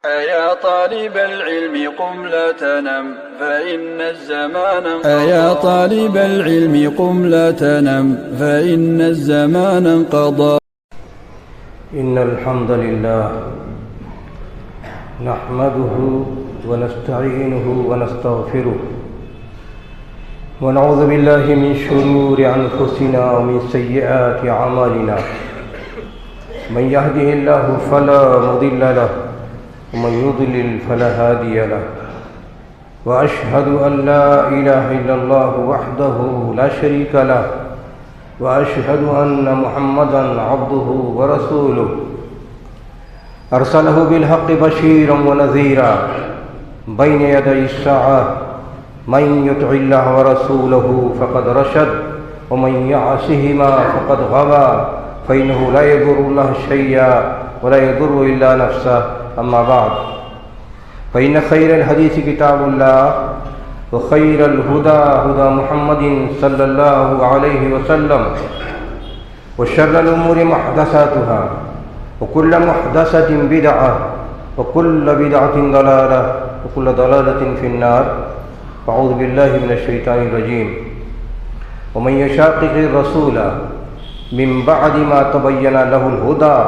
أيا طالب العلم قم لا تنم فإن الزمان أيا طالب العلم قم لا تنم فإن الزمان انقضى. إن الحمد لله نحمده ونستعينه ونستغفره ونعوذ بالله من شرور أنفسنا ومن سيئات أعمالنا. من يهده الله فلا مضل له ومن يضلل فلا هادي له. وأشهد أن لا إله إلا الله وحده لا شريك له وأشهد أن محمدًا عبده ورسوله أرسله بالحق بشيرا ونذيرا بين يدي الساعة. من يطع الله ورسوله فقد رشد ومن يعصهما فقد غوى. فإنه لا يضر الله شيئا ولا يضر إلا نفسه. أما بعد فإن خير الحديث كتاب الله وخير الهدى هدى محمد صلى الله عليه وسلم وشر الأمور محدثاتها وكل محدثة بدعة وكل بدعة ضلالة وكل ضلالة في النار. أعوذ بالله من الشيطان الرجيم. ومن يشاقق الرسول من بعد ما تبين له الهدى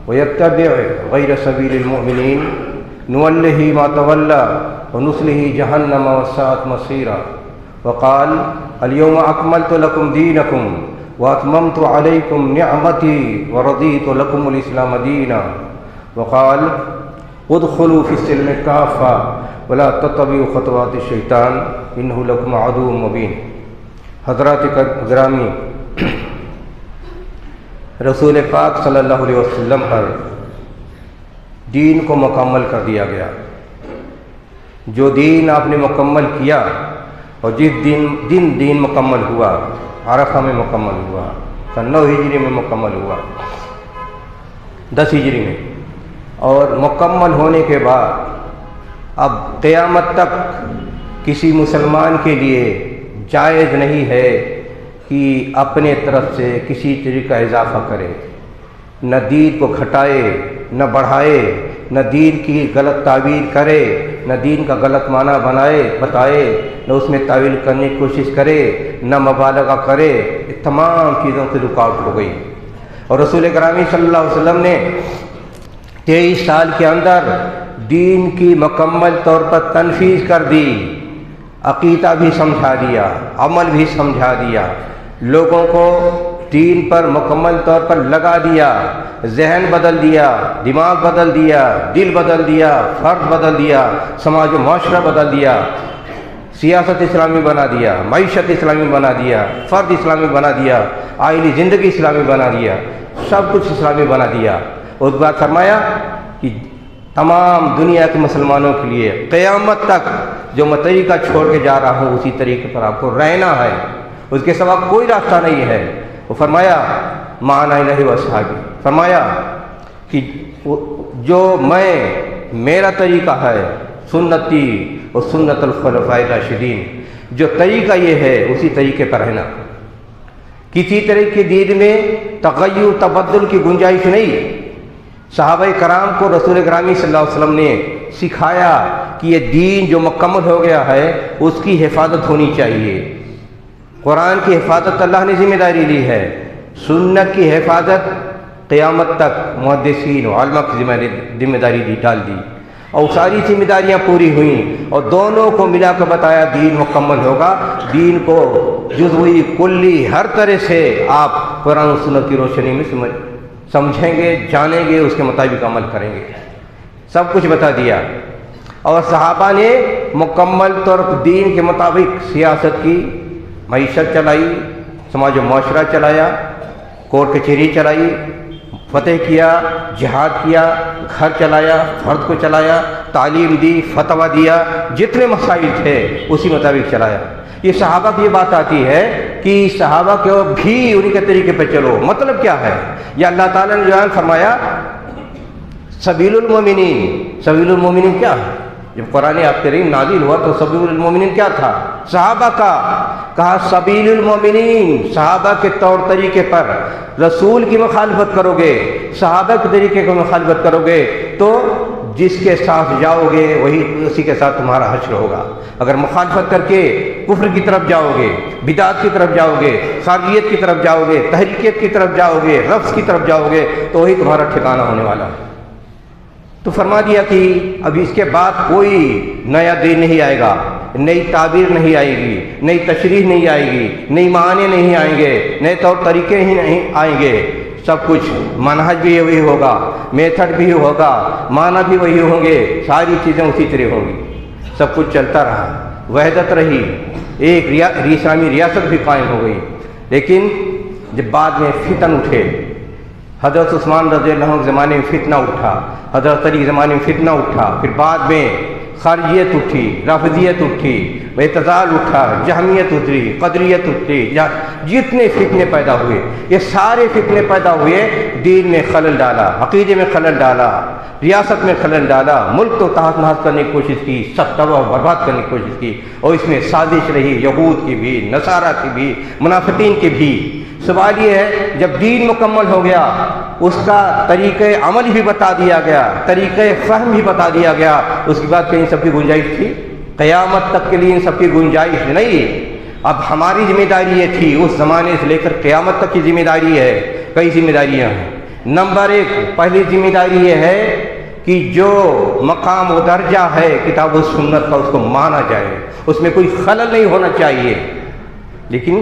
ويتبع غير سبيل المؤمنين نوله ما تولى ونصله جهنم وساءت مصيرا. وقال اليوم أكملت لكم دينكم وأتممت عليكم نعمتي ورضيت لكم الإسلام دينا. وقال ادخلوا في السلم كافة ولا تتبعوا خطوات الشيطان إنه لكم عدو مبين. حضرات گرامی، رسول پاک صلی اللہ علیہ وسلم پر دین کو مکمل کر دیا گیا. جو دین آپ نے مکمل کیا اور جس دین مکمل ہوا، عرفہ میں مکمل ہوا، 9 ہجری میں مکمل ہوا، 10 ہجری میں، اور مکمل ہونے کے بعد اب قیامت تک کسی مسلمان کے لیے جائز نہیں ہے کہ اپنے طرف سے کسی طرح کا اضافہ کرے، نہ دین کو گھٹائے نہ بڑھائے، نہ دین کی غلط تعبیر کرے، نہ دین کا غلط معنی بتائے، نہ اس میں تعویل کرنے کی کوشش کرے، نہ مبالغہ کرے. یہ تمام چیزوں سے رکاوٹ ہو گئی. اور رسول گرامی صلی اللہ علیہ وسلم نے 23 سال کے اندر دین کی مکمل طور پر تنفیذ کر دی. عقیدہ بھی سمجھا دیا، عمل بھی سمجھا دیا، لوگوں کو دین پر مکمل طور پر لگا دیا، ذہن بدل دیا، دماغ بدل دیا، دل بدل دیا، فرد بدل دیا، سماج و معاشرہ بدل دیا، سیاست اسلامی بنا دیا، معیشت اسلامی بنا دیا، فرد اسلامی بنا دیا، آئلی زندگی اسلامی بنا دیا، سب کچھ اسلامی بنا دیا. اس بات فرمایا کہ تمام دنیا کے مسلمانوں کے لیے قیامت تک جو میں طریقہ چھوڑ کے جا رہا ہوں اسی طریقے پر آپ کو رہنا ہے، اس کے سوا کوئی راستہ نہیں ہے. وہ فرمایا معنی الہی و صحابی، فرمایا کہ جو میرا طریقہ ہے سنتی و سنت الخلفاء الراشدین، جو طریقہ یہ ہے اسی طریقے پر رہنا. کسی طرح کے دین میں تغیر تبدل کی گنجائش نہیں. صحابہ کرام کو رسول گرامی صلی اللہ علیہ وسلم نے سکھایا کہ یہ دین جو مکمل ہو گیا ہے اس کی حفاظت ہونی چاہیے. قرآن کی حفاظت اللہ نے ذمہ داری لی ہے، سنت کی حفاظت قیامت تک محدثین و علماء کی ذمہ داری ڈال دی، اور ساری ذمہ داریاں پوری ہوئیں اور دونوں کو ملا کر بتایا دین مکمل ہوگا. دین کو جزوی کلی ہر طرح سے آپ قرآن و سنت کی روشنی میں سمجھیں گے، جانیں گے، اس کے مطابق عمل کریں گے. سب کچھ بتا دیا. اور صحابہ نے مکمل طور پر دین کے مطابق سیاست کی، معیشت چلائی، سماج و معاشرہ چلایا، کورٹ کچہری چلائی، فتح کیا، جہاد کیا، گھر چلایا، فرد کو چلایا، تعلیم دی، فتویٰ دیا، جتنے مسائل تھے اسی مطابق چلایا. یہ صحابہ کی یہ بات آتی ہے کہ صحابہ کو بھی انہی کے طریقے پہ چلو. مطلب کیا ہے؟ یہ اللہ تعالیٰ نے جو ہے فرمایا سبیل المومنین. سبیل المومنین کیا ہے؟ جب قرآن آپ کریم نازل ہوا تو سبیل المومنین کیا تھا؟ صحابہ کا. کہا سبیل المومنین، صحابہ کے طور طریقے پر رسول کی مخالفت کرو گے، صحابہ کے طریقے کو مخالفت کرو گے تو جس کے ساتھ جاؤ گے وہی اسی کے ساتھ تمہارا حشر ہوگا۔ اگر مخالفت کر کے کفر کی طرف جاؤ گے، بدعت کی طرف جاؤ گے، خارجیت کی طرف جاؤ گے، تحریکیت کی طرف جاؤ گے، رفض کی طرف جاؤ گے، تو وہی تمہارا ٹھکانہ ہونے والا ہے۔ تو فرما دیا کہ اب اس کے بعد کوئی نیا دین نہیں آئے گا، نئی تعبیر نہیں آئے گی، نئی تشریح نہیں آئے گی، نئی معنی نہیں آئیں گے، نئے طور طریقے ہی نہیں آئیں گے، سب کچھ منہج بھی وہی ہوگا، میتھڈ بھی ہوگا، معنی بھی وہی ہوں گے، ساری چیزیں اسی طرح ہوں گی۔ سب کچھ چلتا رہا، وحدت رہی، ایک اسلامی ریاست بھی قائم ہو گئی۔ لیکن جب بعد میں فتن اٹھے، حضرت عثمان رضی اللہ عنہ کے زمانے میں فتنہ اٹھا، حضرت علی کے زمانے میں فتنہ اٹھا، پھر بعد میں خارجیت اٹھی، رافضیت اٹھی، اعتزال اٹھا، جہمیت اٹھی، قدریت اٹھی، جتنے فتنے پیدا ہوئے، یہ سارے فتنے پیدا ہوئے، دین میں خلل ڈالا، عقیدے میں خلل ڈالا، ریاست میں خلل ڈالا، ملک کو تحت نحس کرنے کی کوشش کی، سب تباہ و برباد کرنے کی کوشش کی، اور اس میں سازش رہی یہود کی بھی، نصارہ کی بھی، منافقین کی بھی۔ سوال یہ ہے جب دین مکمل ہو گیا، اس کا طریقہ عمل بھی بتا دیا گیا، طریقہ فہم بھی بتا دیا گیا، اس کے بعد کہیں سب کی گنجائش تھی؟ قیامت تک کے لیے ان سب کی گنجائش نہیں۔ اب ہماری ذمہ داری یہ تھی، اس زمانے سے لے کر قیامت تک کی ذمہ داری ہے۔ کئی ذمہ داریاں ہیں۔ نمبر 1 پہلی ذمہ داری یہ ہے کہ جو مقام و درجہ ہے کتاب و سنت کا، اس کو مانا جائے، اس میں کوئی خلل نہیں ہونا چاہیے۔ لیکن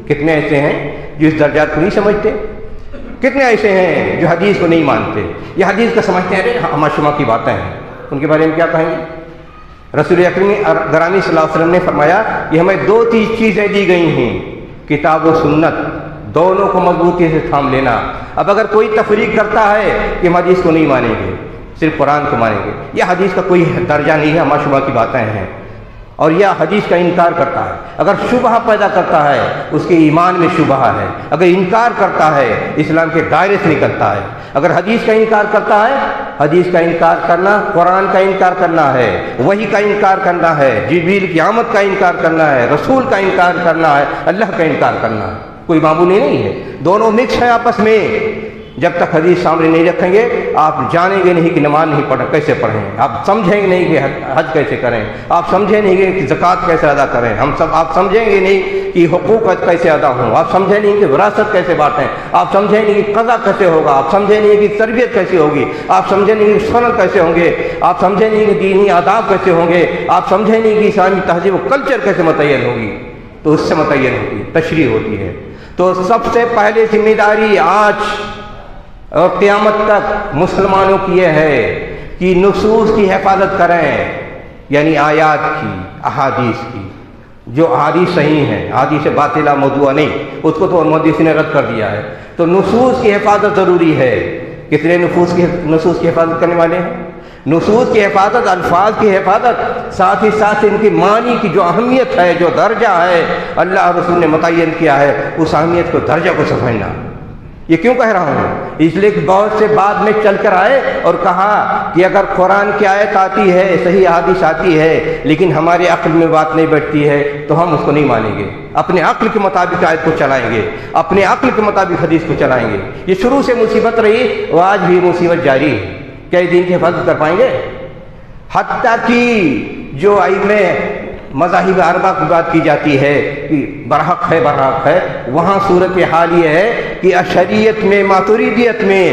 کتنے ایسے ہیں جو اس درجات کو نہیں سمجھتے، کتنے ایسے ہیں جو حدیث کو نہیں مانتے، یہ حدیث کا سمجھتے ہیں ہما شما کی باتیں ہیں، ان کے بارے میں کیا کہیں گے؟ رسول اکرم گرامی صلی اللہ علیہ وسلم نے فرمایا کہ ہمیں 2 چیزیں دی گئی ہیں، کتاب و سنت، دونوں کو مضبوطی سے تھام لینا۔ اب اگر کوئی تفریق کرتا ہے کہ ہم حدیث کو نہیں مانیں گے، صرف قرآن کو مانیں گے، یہ حدیث کا کوئی درجہ نہیں ہے، ہما شما کی باتیں ہیں، اور یہ حدیث کا انکار کرتا ہے۔ اگر شبہ پیدا کرتا ہے، اس کے ایمان میں شبہ ہے۔ اگر انکار کرتا ہے، اسلام کے دائرے سے نکلتا ہے۔ اگر حدیث کا انکار کرتا ہے، حدیث کا انکار کرنا قرآن کا انکار کرنا ہے، وحی کا انکار کرنا ہے، جبریل کی آمد کا انکار کرنا ہے، رسول کا انکار کرنا ہے، اللہ کا انکار کرنا ہے۔ کوئی معمولی نہیں ہے، دونوں مکس ہیں آپس میں۔ جب تک حدیث سامنے نہیں رکھیں گے، آپ جانیں گے نہیں کہ نماز نہیں پڑھیں کیسے پڑھیں، آپ سمجھیں گے نہیں کہ حج کیسے کریں، آپ سمجھیں نہیں گے کہ زکوٰۃ کیسے ادا کریں، آپ سمجھیں گے نہیں کہ حقوق کیسے ادا ہوں، آپ سمجھیں نہیں کہ وراثت کیسے بانٹیں، آپ سمجھیں نہیں کہ قضا کیسے ہوگا، آپ سمجھیں نہیں کہ تربیت کیسے ہوگی، آپ سمجھیں نہیں کہ سنت کیسے ہوں گے، آپ سمجھیں نہیں کہ دینی آداب کیسے ہوں گے، آپ سمجھیں نہیں کہ اسلامی تہذیب و کلچر کیسے متعین ہوگی، تو اس سے متعین ہوتی ہے، تشریح ہوتی ہے۔ تو سب سے پہلے ذمہ داری آج اور قیامت تک مسلمانوں کی یہ ہے کہ نصوص کی حفاظت کریں، یعنی آیات کی، احادیث کی، جو احادیث صحیح ہیں، احادیث باطلہ موضوع نہیں، اس کو تو محدثین نے رد کر دیا ہے۔ تو نصوص کی حفاظت ضروری ہے۔ کتنے نصوص کی حفاظت کرنے والے ہیں؟ نصوص کی حفاظت، الفاظ کی حفاظت، ساتھ ہی ساتھ ان کی معنی کی جو اہمیت ہے، جو درجہ ہے اللہ رسول نے متعین کیا ہے، اس اہمیت کو، درجہ کو سمجھنا۔ یہ کیوں کہہ رہا ہوں؟ اس لیے کہ بہت سے بعد میں چل کر آئے اور کہا کہ اگر قرآن کی آیت آتی ہے، صحیح حدیث آتی ہے، لیکن ہمارے عقل میں بات نہیں بیٹھتی ہے تو ہم اس کو نہیں مانیں گے، اپنے عقل کے مطابق آیت کو چلائیں گے، اپنے عقل کے مطابق حدیث کو چلائیں گے۔ یہ شروع سے مصیبت رہی، اور آج بھی مصیبت جاری ہے۔ کیا دین کی حفاظت کر پائیں گے؟ حتیٰ کہ جو ائمہ مذاہب اربعہ کی بات کی جاتی ہے کہ برحق ہے، وہاں صورت حال یہ ہے کہ اشریعت میں، ماتریدیت میں،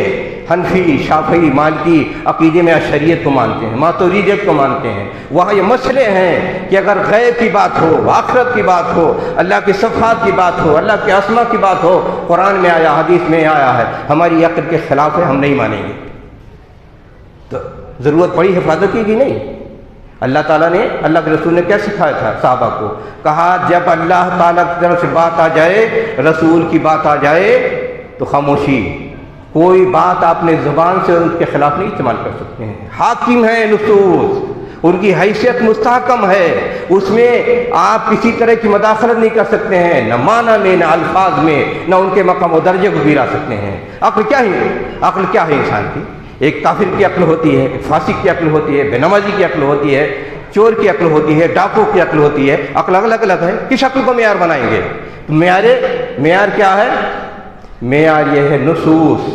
حنفی، شافعی، مالکی عقیدے میں اشریعت کو مانتے ہیں، ماتریدیت کو مانتے ہیں۔ وہاں یہ مسئلے ہیں کہ اگر غیب کی بات ہو، آخرت کی بات ہو، اللہ کے صفات کی بات ہو، اللہ کے اسماء کی بات ہو، قرآن میں آیا، حدیث میں آیا ہے، ہماری عقل کے خلاف ہے، ہم نہیں مانیں گے۔ تو ضرورت پڑی حفاظت کی کہ نہیں؟ اللہ تعالیٰ نے، اللہ کے رسول نے کیا سکھایا تھا صحابہ کو؟ کہا جب اللہ تعالیٰ کی طرف سے بات آ جائے، رسول کی بات آ جائے تو خاموشی، کوئی بات آپ نے زبان سے ان کے خلاف نہیں استعمال کر سکتے ہیں۔ حاکم ہیں نصوص، ان کی حیثیت مستحکم ہے، اس میں آپ کسی طرح کی مداخلت نہیں کر سکتے ہیں، نہ معنی میں، نہ الفاظ میں، نہ ان کے مقام و درجے کو گرا سکتے ہیں۔ عقل کیا ہے انسان کی؟ ایک کافر کی عقل ہوتی ہے، ایک فاسق کی عقل ہوتی ہے، بے نمازی کی عقل ہوتی ہے، چور کی عقل ہوتی ہے، ڈاکو کی عقل ہوتی ہے، عقل الگ الگ ہے۔ کس عقل کو معیار بنائیں گے؟ معیار کیا ہے؟ معیار یہ ہے نصوص،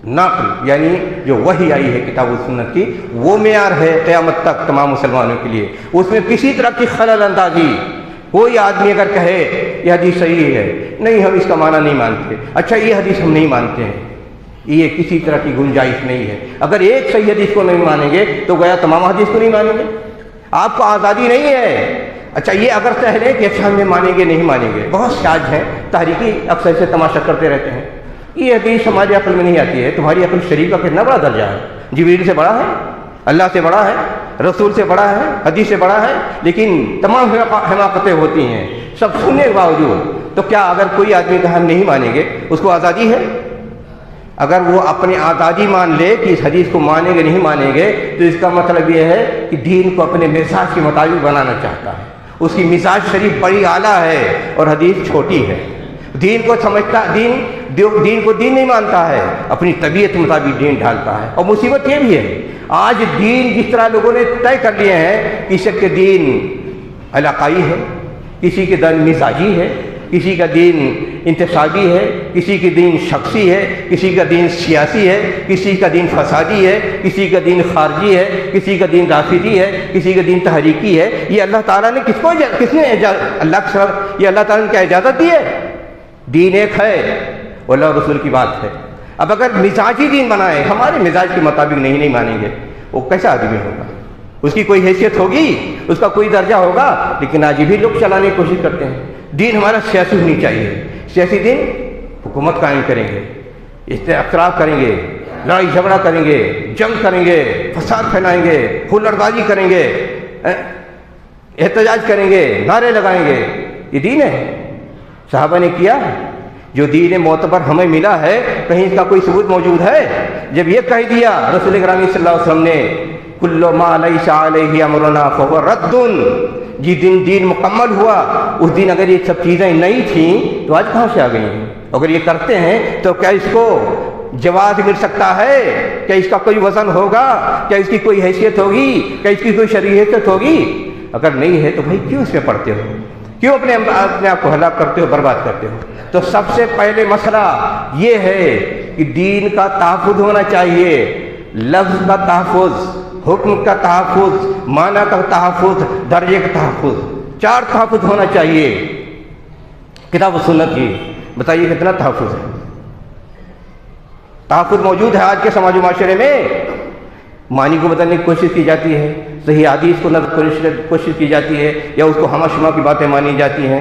نقل یعنی جو وحی آئی ہے کتاب و سنت کی، وہ معیار ہے قیامت تک تمام مسلمانوں کے لیے. اس میں کسی طرح کی خلل اندازی، کوئی آدمی اگر کہے یہ حدیث صحیح ہے، نہیں ہم اس کا معنی نہیں مانتے، اچھا یہ حدیث ہم نہیں مانتے ہیں، یہ کسی طرح کی گنجائش نہیں ہے. اگر ایک صحیح حدیث کو نہیں مانیں گے تو گویا تمام حدیث کو نہیں مانیں گے. آپ کو آزادی نہیں ہے. اچھا یہ اگر کہہ کہ اچھا ہمیں مانیں گے نہیں مانیں گے، بہت سے آج ہیں تحریکی اکثر سے تماشا کرتے رہتے ہیں، یہ حدیث ہماری عقل میں نہیں آتی ہے. تمہاری عقل شریف کا کتنا بڑا درجہ ہے، جبریل سے بڑا ہے، اللہ سے بڑا ہے، رسول سے بڑا ہے، حدیث سے بڑا ہے، لیکن تمام حماقتیں ہوتی ہیں سب سننے کے باوجود. تو کیا اگر کوئی آدمی کہا ہم نہیں مانیں گے، اس کو آزادی ہے؟ اگر وہ اپنی آزادی مان لے کہ اس حدیث کو مانیں گے نہیں مانیں گے، تو اس کا مطلب یہ ہے کہ دین کو اپنے مزاج کے مطابق بنانا چاہتا ہے. اس کی مزاج شریف بڑی اعلیٰ ہے اور حدیث چھوٹی ہے. دین کو سمجھتا، دین کو دین نہیں مانتا ہے، اپنی طبیعت کے مطابق دین ڈالتا ہے. اور مصیبت یہ بھی ہے آج دین جس طرح لوگوں نے طے کر لیے ہیں، کسی کے دین علاقائی ہے، کسی کے دین مزاجی ہے، کسی کا دین انتصابی ہے، کسی کا دین شخصی ہے، کسی کا دین سیاسی ہے، کسی کا دین فسادی ہے، کسی کا دین خارجی ہے، کسی کا دین رافضی ہے، کسی کا دین تحریکی ہے. یہ اللہ تعالیٰ نے کس نے اللہ کے ساتھ یہ اللہ تعالیٰ نے کیا اجازت دی ہے؟ دین ایک ہے، اللہ رسول کی بات ہے. اب اگر مزاجی دین بنائے، ہمارے مزاج کے مطابق نہیں مانیں گے، وہ کیسا آدمی ہوگا؟ اس کی کوئی حیثیت ہوگی، اس کا کوئی درجہ ہوگا؟ لیکن آج بھی لوگ چلانے کی کوشش کرتے ہیں. دین ہمارا سیاسی ہونی چاہیے. سیاسی دین حکومت قائم کریں گے، اختلاف کریں گے، لڑائی جھگڑا کریں گے، جنگ کریں گے، فساد پھیلائیں گے، ہلڑ بازی کریں گے، احتجاج کریں گے، نعرے لگائیں گے. یہ دین ہے؟ صحابہ نے کیا؟ جو دین معتبر ہمیں ملا ہے، کہیں اس کا کوئی ثبوت موجود ہے؟ جب یہ کہہ دیا رسول اکرم صلی اللہ علیہ وسلم نے کل ما لیس علیہ امرنا فہو رد، جس دن دین مکمل ہوا اس دن اگر یہ سب چیزیں نہیں تھیں تو آج کہاں سے آ گئی ہیں؟ اگر یہ کرتے ہیں تو کیا اس کو جواز مل سکتا ہے؟ کیا اس کا کوئی وزن ہوگا؟ کیا اس کی کوئی حیثیت ہوگی؟ کیا اس کی کوئی شرعی حیثیت ہوگی؟ اگر نہیں ہے تو بھائی کیوں اس میں پڑھتے ہو؟ کیوں اپنے آپ کو ہلاک کرتے ہو، برباد کرتے ہو؟ تو سب سے پہلے مسئلہ یہ ہے کہ دین کا تحفظ ہونا چاہیے. لفظ کا تحفظ، حکم کا تحفظ، معنی کا تحفظ، درجے کا تحفظ، 4 تحفظ ہونا چاہیے. کتاب و سنت کی بتائیے کتنا تحفظ ہے؟ تحفظ موجود ہے آج کے سماج و معاشرے میں؟ معنی کو بدلنے کی کوشش کی جاتی ہے، صحیح حدیث کو کوشش کی جاتی ہے، یا اس کو ہمہ شمہ کی باتیں مانی جاتی ہیں،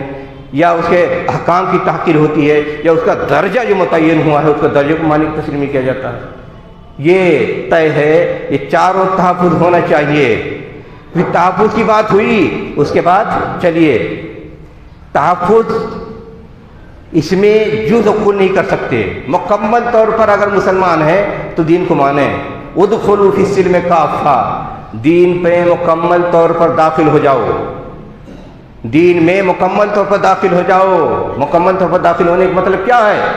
یا اس کے احکام کی تحقیر ہوتی ہے، یا اس کا درجہ جو متعین ہوا ہے اس کا درجے کو معنی تسلیم کیا جاتا ہے. یہ طے ہے، یہ 4 تحفظ ہونا چاہیے. پھر تحفظ کی بات ہوئی، اس کے بعد چلیے تحفظ اس میں جز و کل نہیں کر سکتے. مکمل طور پر اگر مسلمان ہے تو دین کو مانیں. ادخلوا فی السلم کافہ، دین پہ مکمل طور پر داخل ہو جاؤ، دین میں مکمل طور پر داخل ہو جاؤ. مکمل طور پر داخل ہونے کا مطلب کیا ہے؟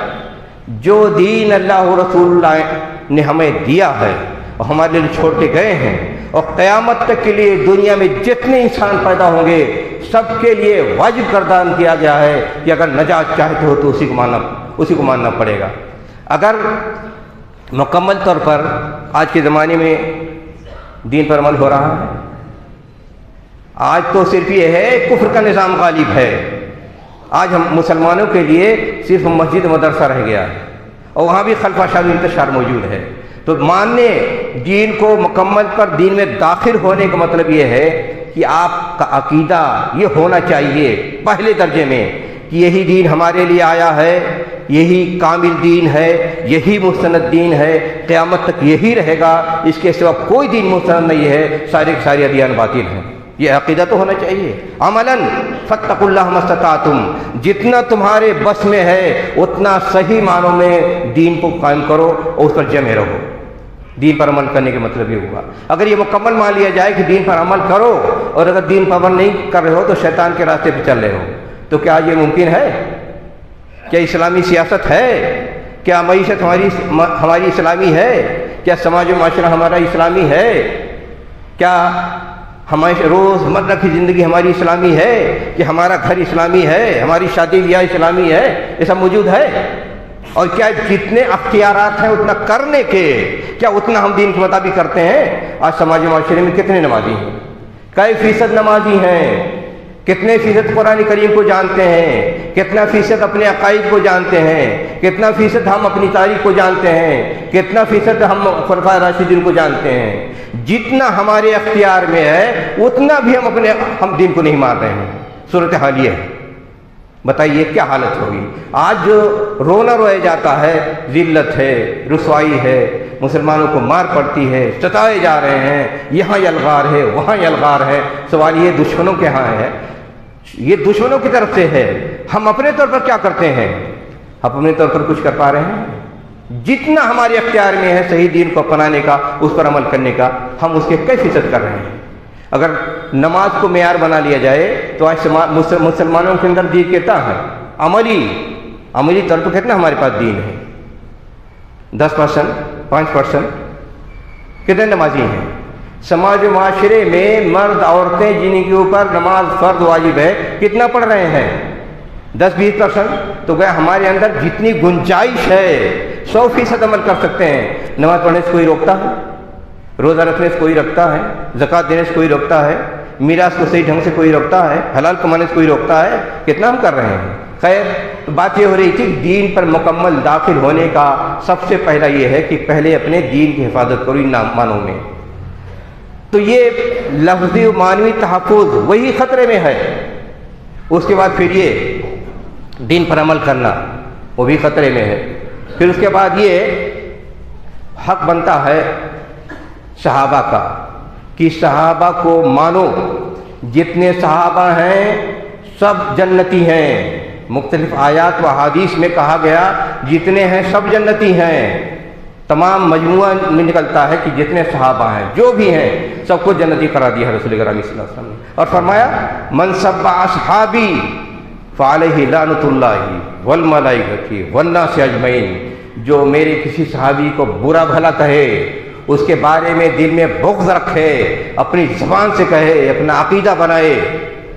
جو دین اللہ و رسول اللہ نے ہمیں دیا ہے اور ہمارے لیے چھوڑ کے گئے ہیں، اور قیامت تک کے لیے دنیا میں جتنے انسان پیدا ہوں گے سب کے لیے واجب کردان کیا گیا ہے کہ اگر نجات چاہتے ہو تو اسی کو ماننا پڑے گا. اگر مکمل طور پر آج کے زمانے میں دین پر عمل ہو رہا ہے، آج تو صرف یہ ہے کفر کا نظام غالب ہے. آج ہم مسلمانوں کے لیے صرف مسجد مدرسہ رہ گیا ہے اور وہاں بھی خلفہ شاہی انتشار موجود ہے. تو ماننے دین کو مکمل پر دین میں داخل ہونے کا مطلب یہ ہے کہ آپ کا عقیدہ یہ ہونا چاہیے پہلے درجے میں کہ یہی دین ہمارے لیے آیا ہے، یہی کامل دین ہے، یہی مستند دین ہے، قیامت تک یہی رہے گا، اس کے سوا کوئی دین مستند نہیں ہے، سارے سارے ادیان باطل ہیں. یہ عقیدہ تو ہونا چاہیے. عملاً فاتقوا اللہ ما استطعتم، جتنا تمہارے بس میں ہے اتنا صحیح معنوں میں دین کو قائم کرو اور اس پر جمے رہو. دین پر عمل کرنے کا مطلب یہ ہوا. اگر یہ مکمل مان لیا جائے کہ دین پر عمل کرو، اور اگر دین پر عمل نہیں کر رہے ہو تو شیطان کے راستے پہ چل رہے ہو، تو کیا یہ ممکن ہے؟ کیا اسلامی سیاست ہے؟ کیا معیشت ہماری اسلامی ہے؟ کیا سماج و معاشرہ ہمارا اسلامی ہے؟ کیا ہماری روز مرہ کی زندگی ہماری اسلامی ہے؟ کہ ہمارا گھر اسلامی ہے، ہماری شادی بیاہ اسلامی ہے؟ یہ سب موجود ہے؟ اور کیا جتنے اختیارات ہیں اتنا کرنے کے، کیا اتنا ہم دین کے مطابق کرتے ہیں؟ آج سماجی معاشرے میں کتنے نمازی ہیں؟ کئی فیصد نمازی ہیں؟ کتنے فیصد قرآن کریم کو جانتے ہیں؟ کتنا فیصد اپنے عقائد کو جانتے ہیں؟ کتنا فیصد ہم اپنی تاریخ کو جانتے ہیں؟ کتنا فیصد ہم خلفائے راشدین کو جانتے ہیں؟ جتنا ہمارے اختیار میں ہے اتنا بھی ہم دین کو نہیں مان رہے ہیں۔ صورتحال یہ ہے، بتائیے کیا حالت ہوگی؟ آج جو رونا رویا جاتا ہے، ذلت ہے، رسوائی ہے، مسلمانوں کو مار پڑتی ہے، ستائے جا رہے ہیں، یہاں یلغار ہے، وہاں یلغار ہے۔ سوال یہ دشمنوں کے ہاں ہے، یہ دشمنوں کی طرف سے ہے۔ ہم اپنے طور پر کیا کرتے ہیں؟ ہم اپنے طور پر کچھ کر پا رہے ہیں؟ جتنا ہمارے اختیار میں ہے صحیح دین کو اپنانے کا، اس پر عمل کرنے کا، ہم اس کے کئی فیصد کر رہے ہیں؟ اگر نماز کو معیار بنا لیا جائے تو آج مسلمانوں کے اندر دین کتنا ہے؟ عملی طور پر کتنا ہمارے پاس دین ہے؟ 10%، 5%؟ کتنے نمازی ہیں؟ سماج و معاشرے میں مرد عورتیں جن کے اوپر نماز فرض واجب ہے کتنا پڑھ رہے ہیں؟ 10-20%؟ تو گیا ہمارے اندر جتنی گنجائش ہے 100% عمل کر سکتے ہیں۔ نماز پڑھنے سے کوئی روکتا ہے؟ روزہ رکھنے سے کوئی روکتا ہے؟ زکوٰۃ دینے سے کوئی روکتا ہے؟ میراث کو صحیح ڈھنگ سے کوئی روکتا ہے؟ حلال کمانے سے کوئی روکتا ہے؟ کتنا ہم کر رہے ہیں؟ خیر، بات یہ ہو رہی تھی دین پر مکمل داخل ہونے کا سب سے پہلا یہ ہے کہ پہلے اپنے دین کی حفاظت کرو ان معنوں میں۔ تو یہ لفظی و معنوی تحفظ وہی خطرے میں ہے۔ اس کے بعد پھر یہ دین پر عمل کرنا وہ بھی خطرے میں ہے۔ پھر اس کے بعد یہ حق بنتا ہے صحابہ کا کہ صحابہ کو مانو، جتنے صحابہ ہیں سب جنتی ہیں۔ مختلف آیات و احادیث میں کہا گیا جتنے ہیں سب جنتی ہیں۔ تمام مجموعہ میں نکلتا ہے کہ جتنے صحابہ ہیں جو بھی ہیں سب کو جنتی قرار دیا ہے رسول گرامی صلی اللہ علیہ وسلم نے، اور فرمایا من سب اصحابی فعلیہ لعنۃ اللہ والملائکۃ والناس اجمعین، جو میرے کسی صحابی کو برا بھلا کہے، اس کے بارے میں دل میں بغض رکھے، اپنی زبان سے کہے، اپنا عقیدہ بنائے،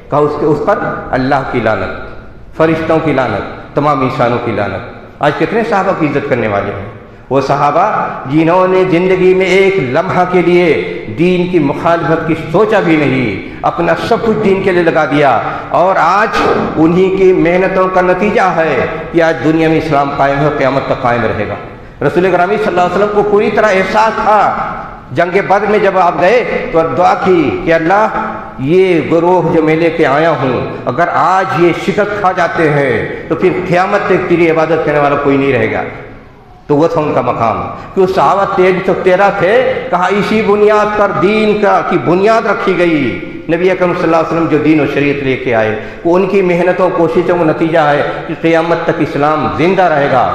کہا اس پر اللہ کی لعنت، فرشتوں کی لعنت، تمام انسانوں کی لعنت۔ آج کتنے صحابہ کی عزت کرنے والے ہیں؟ وہ صحابہ جنہوں نے زندگی میں ایک لمحہ کے لیے دین کی مخالفت کی سوچا بھی نہیں، اپنا سب کچھ دین کے لیے لگا دیا، اور آج انہی کی محنتوں کا نتیجہ ہے کہ آج دنیا میں اسلام قائم ہے، قیامت تک قائم رہے گا۔ رسول گرامی صلی اللہ علیہ وسلم کو پوری طرح احساس تھا، جنگ بدر میں جب آپ گئے تو دعا کی کہ اللہ یہ گروہ جو میں لے کے آیا ہوں اگر آج یہ شکست کھا جاتے ہیں تو پھر قیامت تک تیری عبادت کرنے والا کوئی نہیں رہے گا۔ تو وہ تھا ان کا مقام کہ وہ صحابہ 13 تھے، کہا اسی بنیاد پر دین کی بنیاد رکھی گئی۔ نبی اکرم صلی اللہ علیہ وسلم جو دین و شریعت لے کے آئے وہ ان کی محنتوں کوششوں کا نتیجہ ہے کہ قیامت تک اسلام زندہ رہے گا۔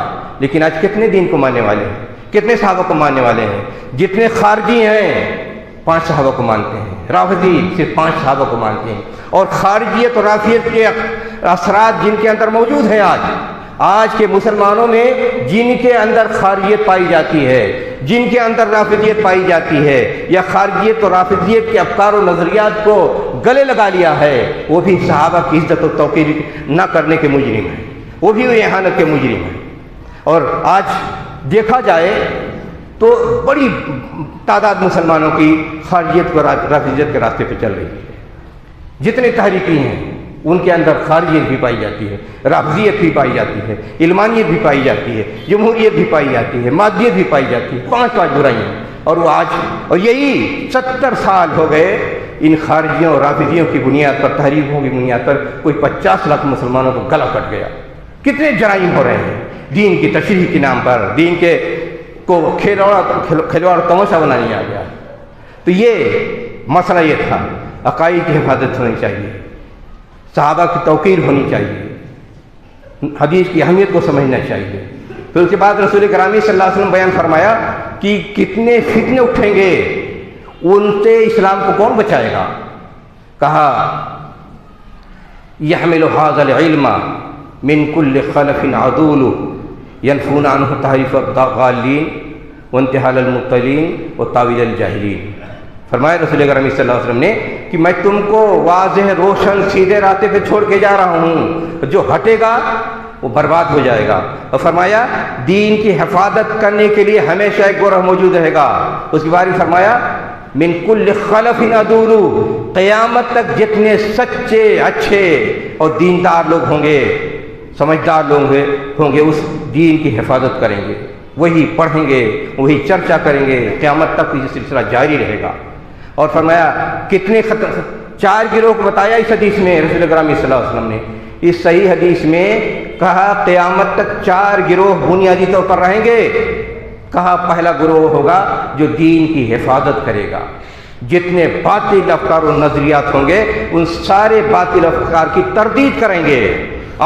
لیکن آج کتنے دین کو ماننے والے ہیں؟ کتنے صحابہ کو ماننے والے ہیں؟ جتنے خارجی ہیں 5 صحابہ کو مانتے ہیں، رافضی صرف 5 صحابہ کو مانتے ہیں، اور خارجیت اور رافضیت کے اثرات جن کے اندر موجود ہیں آج کے مسلمانوں میں، جن کے اندر خارجیت پائی جاتی ہے، جن کے اندر رافضیت پائی جاتی ہے، یا خارجیت اور رافضیت کے افکار و نظریات کو گلے لگا لیا ہے، وہ بھی صحابہ کی عزت و توقیر نہ کرنے کے مجرم ہیں، وہ بھی احانت کے مجرم ہیں۔ اور آج دیکھا جائے تو بڑی تعداد مسلمانوں کی خارجیت و رافضیت کے راستے پہ چل رہی ہے۔ جتنے تحریکی ہیں ان کے اندر خارجیت بھی پائی جاتی ہے، رافضیت بھی پائی جاتی ہے، علمانیت بھی پائی جاتی ہے، جمہوریت بھی پائی جاتی ہے، مادیت بھی پائی جاتی ہے، 5 برائیاں۔ اور وہ آج، اور یہی 70 سال ہو گئے ان خارجیوں اور رافضیوں کی بنیاد پر، تحریکوں کی بنیاد پر کوئی 50 لاکھ مسلمانوں کو گلا کٹ گیا۔ کتنے جرائم ہو رہے ہیں دین کی تشریح کے نام پر، دین کے کو کھلواڑ تماشا بنا لیا گیا۔ تو یہ مسئلہ یہ تھا، عقائد کی حفاظت ہونی چاہیے، صحابہ کی توقیر ہونی چاہیے، حدیث کی اہمیت کو سمجھنا چاہیے۔ پھر اس کے بعد رسول کرامی صلی اللہ علیہ وسلم بیان فرمایا کہ کتنے فتنے اٹھیں گے، ان سے اسلام کو کون بچائے گا؟ کہا یحمل ھذا العلم من کل خلف عدول ینفون عنہ تحریف الضالین وانتحال المبتلین وتاویل الجاہلین۔ فرمایا رسول اکرم صلی اللہ علیہ وسلم نے کہ میں تم کو واضح روشن سیدھے راستے پہ چھوڑ کے جا رہا ہوں، جو ہٹے گا وہ برباد ہو جائے گا۔ اور فرمایا دین کی حفاظت کرنے کے لیے ہمیشہ ایک گروہ موجود رہے گا۔ اس کے بارے میں فرمایا من کل خلف عدول، قیامت تک جتنے سچے اچھے اور دیندار لوگ ہوں گے، سمجھدار لوگ ہوں گے، اس دین کی حفاظت کریں گے، وہی پڑھیں گے، وہی چرچا کریں گے، قیامت تک یہ سلسلہ جاری رہے گا۔ اور فرمایا کتنے 4 گروہ کو بتایا اس حدیث میں رسول اکرم صلی اللہ علیہ وسلم نے۔ اس صحیح حدیث میں کہا قیامت تک 4 گروہ بنیادی طور پر رہیں گے۔ کہا پہلا گروہ ہوگا جو دین کی حفاظت کرے گا، جتنے باطل افکار و نظریات ہوں گے ان سارے باطل افکار کی تردید کریں گے،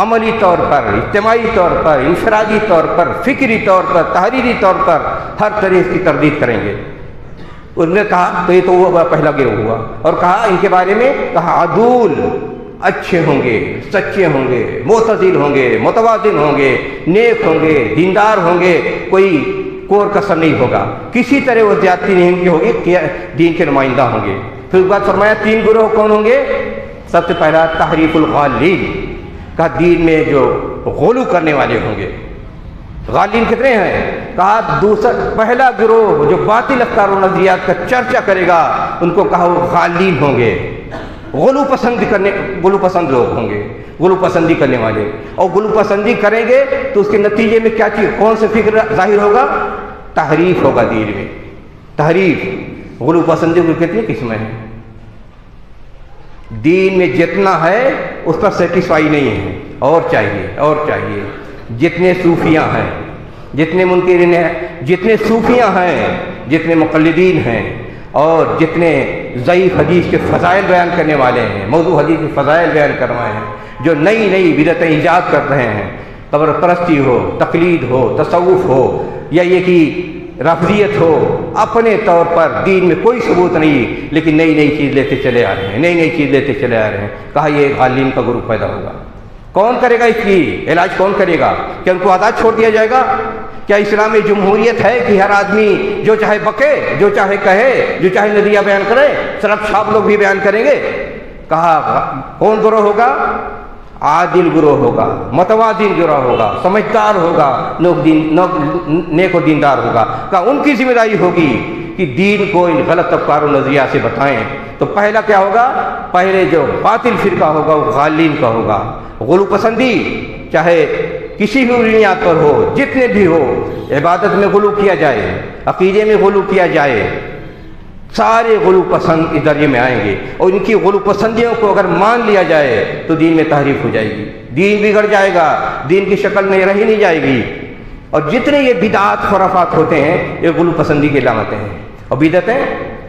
عملی طور پر، اجتماعی طور پر، انفرادی طور پر، فکری طور پر، تحریری طور پر، ہر طرح کی تردید کریں گے۔ انہوں نے کہا تو یہ تو وہ پہلا گروہ ہوا، اور کہا ان کے بارے میں کہا عدول، اچھے ہوں گے، سچے ہوں گے، معتدل ہوں گے، متوازن ہوں گے، نیک ہوں گے، دیندار ہوں گے، کوئی کور کسر نہیں ہوگا، کسی طرح وہ زیادتی نہیں ہوگی، دین کے نمائندہ ہوں گے۔ پھر اس بعد فرمایا 3 گروہ کون ہوں گے؟ سب سے پہلا تحریف الغالین، کہا دین میں جو غلو کرنے والے ہوں گے۔ غالین کتنے ہیں؟ کہا پہلا گروہ جو باطل افکار و نظریات کا چرچا کرے گا ان کو کہا وہ غالین ہوں گے، غلو پسند لوگ ہوں گے، غلو پسندی کرنے والے۔ اور غلو پسندی کریں گے تو اس کے نتیجے میں کیا چیز، کون سے فکر ظاہر ہوگا؟ تحریف ہوگا دین میں، تحریف۔ غلو پسندی کو کتنی قسمیں ہیں؟ دین میں جتنا ہے اس پر سیٹسفائی نہیں ہے، اور چاہیے اور چاہیے۔ جتنے صوفیاں ہیں، جتنے منکرین ہیں، جتنے صوفیاں ہیں، جتنے مقلدین ہیں، اور جتنے ضعیف حدیث کے فضائل بیان کرنے والے ہیں، موضوع حدیث کے فضائل بیان کروائے ہیں، جو نئی نئی بدعتیں ایجاد کر رہے ہیں، قبر پرستی ہو، تقلید ہو، تصوف ہو، یا یہ کہ رفضیت ہو، اپنے طور پر دین میں کوئی ثبوت نہیں لیکن نئی نئی چیز لیتے چلے آ رہے ہیں، نئی نئی چیز لیتے چلے آ رہے ہیں۔ کہا یہ غالین کا گروپ پیدا ہوگا۔ کون کرے گا اس کی علاج؟ کون کرے گا؟ کیا ان کو آزاد چھوڑ دیا جائے گا؟ کیا اسلام میں جمہوریت ہے کہ ہر آدمی جو چاہے بکے، جو چاہے کہے، جو چاہے نظریہ بیان کرے؟ سلف صاحب لوگ بھی بیان کریں گے؟ کہا کون گروہ ہوگا؟ عادل گروہ ہوگا، متوازن گروہ ہوگا، سمجھدار ہوگا، نیک و دیندار ہوگا۔ کہا ان کی ذمہ داری ہوگی کہ دین کو ان غلط افکار و نظریات سے بتائیں۔ تو پہلا کیا ہوگا؟ پہلے جو باطل فرقہ ہوگا وہ غالین کا ہوگا۔ غلو پسندی چاہے کسی بھی بنیاد پر ہو، جتنے بھی ہو، عبادت میں غلو کیا جائے، عقیدے میں غلو کیا جائے، سارے غلو پسند اس درجے میں آئیں گے۔ اور ان کی غلو پسندیوں کو اگر مان لیا جائے تو دین میں تحریف ہو جائے گی، دین بگڑ جائے گا، دین کی شکل میں رہی نہیں جائے گی۔ اور جتنے یہ بدعات خرافات ہوتے ہیں یہ غلو پسندی کی علامتیں ہیں۔ اور بدعتیں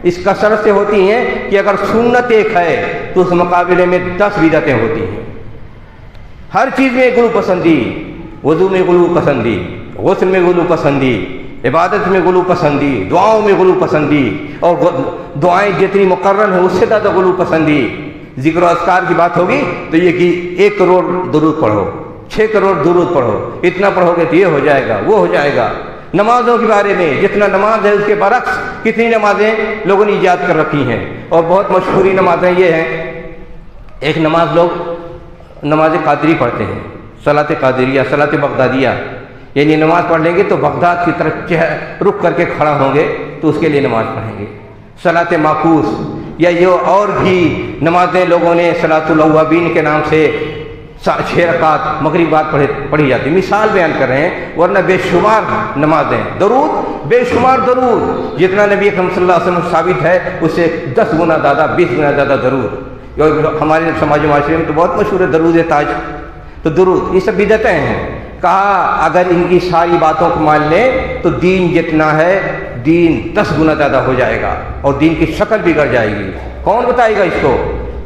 اس کثرت سے ہوتی ہیں کہ اگر سنت ایک ہے تو اس مقابلے میں 10 بدعتیں ہوتی ہیں۔ ہر چیز میں غلو پسندی، وضو میں غلو پسندی، غسل میں غلو پسندی، عبادت میں غلو پسندی، دعاؤں میں غلو پسندی، اور دعائیں جتنی مقرر ہیں اس سے زیادہ غلو پسندی۔ ذکر و اذکار کی بات ہوگی تو یہ کہ 1 کروڑ درود پڑھو، 6 کروڑ درود پڑھو، اتنا پڑھو گے تو یہ ہو جائے گا، وہ ہو جائے گا۔ نمازوں کے بارے میں جتنا نماز ہے اس کے برعکس کتنی نمازیں لوگوں نے ایجاد کر رکھی ہیں، اور بہت مشہوری نمازیں یہ ہیں۔ ایک نماز لوگ نماز قادری پڑھتے ہیں، صلاۃ قادریہ، صلاۃ بغدادیہ، یعنی نماز پڑھ لیں گے تو بغداد کی طرف رخ کر کے کھڑا ہوں گے تو اس کے لیے نماز پڑھیں گے۔ صلاۃ معکوس، یا یہ اور بھی نمازیں لوگوں نے صلاۃ الاوابین کے نام سے 6 رکعت مغربات پڑھی جاتی، مثال بیان کر رہے ہیں، ورنہ بے شمار نمازیں، درود بے شمار درود، جتنا نبی اکرم صلی اللہ علیہ وسلم ثابت ہے اس سے 10 گنا زیادہ، 20 گنا زیادہ درود۔ ہمارے سماج معاشرے میں تو بہت مشہور ہے درود تاج، تو درود یہ سب بدعتیں ہیں۔ کہا اگر ان کی ساری باتوں کو مان لیں تو دین جتنا ہے دین 10 گنا زیادہ ہو جائے گا اور دین کی شکل بگڑ جائے گی۔ کون بتائے گا اس کو؟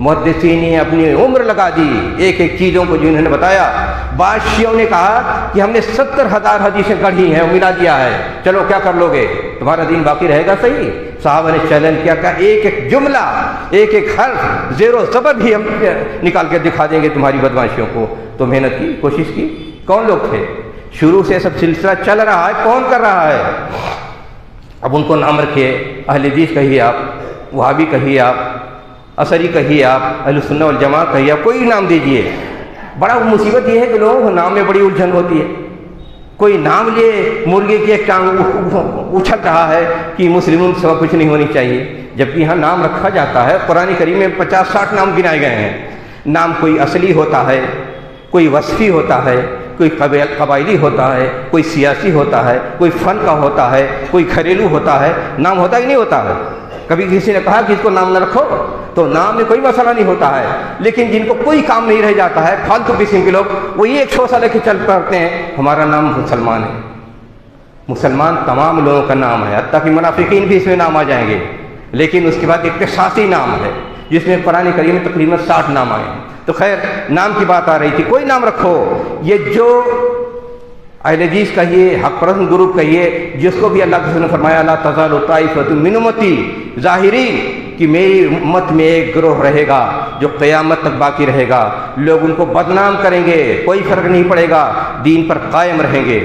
محدثین نے اپنی عمر لگا دی ایک ایک چیزوں کو جو انہوں نے بتایا۔ بعض شیعوں نے کہا کہ ہم نے 70,000 حدیثیں گڑھی ہیں اور ملا دیا ہے، چلو کیا کر لو گے، تمہارا دین باقی رہے گا؟ صحیح۔ صحابہ نے چیلنج کیا، کہا ایک ایک جملہ، ایک ایک حرف، زیر و زبر بھی ہم نکال کے دکھا دیں گے تمہاری بدمعاشیوں کو۔ تو محنت کی، کوشش کی۔ کون لوگ تھے؟ شروع سے سب سلسلہ چل رہا ہے، کون کر رہا ہے؟ اب ان کو نام رکھیے، اہل حدیث کہیے آپ، وہابی کہیے آپ، اثری کہیے آپ، اہل سنہ والجماعت کہیے آپ، کوئی نام دیجئے، بڑا مصیبت یہ ہے کہ لوگوں کو نام میں بڑی الجھن ہوتی ہے. کوئی نام لیے مرغے کی ایک ٹانگ اچھل رہا ہے کہ مسلموں سے کچھ نہیں ہونی چاہیے، جبکہ یہاں نام رکھا جاتا ہے. قرآن کریم میں 50-60 نام گنائے گئے ہیں. نام کوئی اصلی ہوتا ہے، کوئی وصفی ہوتا ہے، کوئی قبائلی ہوتا ہے، کوئی سیاسی ہوتا ہے، کوئی فن کا ہوتا ہے، کوئی گھریلو ہوتا ہے. نام ہوتا ہی نہیں ہوتا ہے. کبھی کسی نے کہا کہ اس کو نام نہ رکھو، تو نام میں کوئی مسئلہ نہیں ہوتا ہے. لیکن جن کو کوئی کام نہیں رہ جاتا ہے، فالتو قسم کے لوگ، وہی ایک شوسہ لے کے چل پڑتے ہیں ہمارا نام مسلمان ہے. مسلمان تمام لوگوں کا نام ہے، حتیٰ کہ منافقین بھی اس میں نام آ جائیں گے. لیکن اس کے بعد ایک اختصاصی نام ہے جس میں قرآن کریم میں تقریباً 60 نام آئے ہیں. تو خیر نام کی بات آ رہی تھی. کوئی نام رکھو. یہ جو اہل حدیث کہیے، حق پرست گروپ کہیے، جس کو بھی اللہ کے رسول نے فرمایا لا تزال طائفۃ من امتی ظاہرین، کہ میری امت میں ایک گروہ رہے گا جو قیامت تک باقی رہے گا. لوگ ان کو بدنام کریں گے، کوئی فرق نہیں پڑے گا، دین پر قائم رہیں گے.